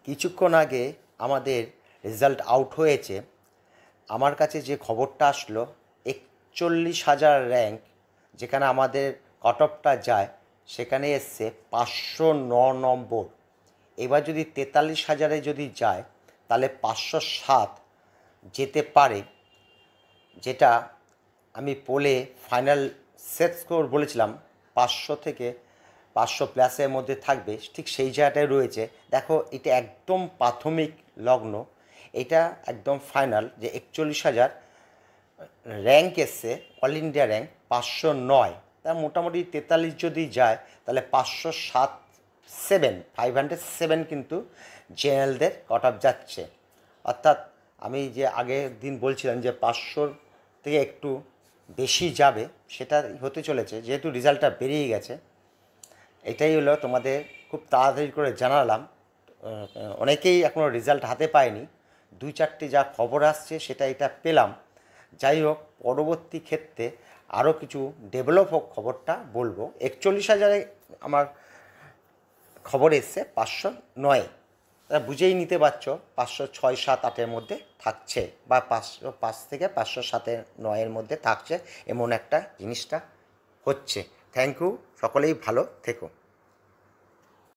কিছুক্ষণ আগে আমাদের রেজাল্ট আউট হয়েছে। আমার কাছে যে খবরটা আসলো 41,000 র্যাঙ্ক যেখানে আমাদের কাট অফটা যায় সেখানে এসছে 509 নম্বর। এবার যদি 43,000-এ যদি যায় তাহলে 507 যেতে পারে, যেটা আমি পোলে ফাইনাল সেট স্কোর বলেছিলাম 500 থেকে 500 প্লাসের মধ্যে থাকবে, ঠিক সেই জায়গাটায় রয়েছে। দেখো, এটা একদম প্রাথমিক লগ্ন, এটা একদম ফাইনাল যে 41,000 র্যাঙ্ক এসছে, অল ইন্ডিয়া র্যাঙ্ক 509। তা মোটামুটি 43 যদি যায় তাহলে 507 কিন্তু জেনারেলদের কাট অফ যাচ্ছে। অর্থাৎ আমি যে আগের দিন বলছিলাম যে 500 থেকে একটু বেশি যাবে, সেটা হতে চলেছে, যেহেতু রেজাল্টটা বেরিয়ে গেছে। এটাই হলো তোমাদের খুব তাড়াতাড়ি করে জানালাম। অনেকেই এখনও রেজাল্ট হাতে পায়নি, 2-4টি যা খবর আসছে সেটা এটা পেলাম। যাই হোক, পরবর্তী ক্ষেত্রে আরও কিছু ডেভেলপ হোক খবরটা বলবো। 41,000-এ আমার খবর এসছে 509। তারা বুঝেই নিতে পারছো 506, 7, 8-এর মধ্যে থাকছে, বা 505 থেকে 507-9-এর মধ্যে থাকছে, এমন একটা জিনিসটা হচ্ছে। থ্যাংক ইউ, সকলেই ভালো থেকো।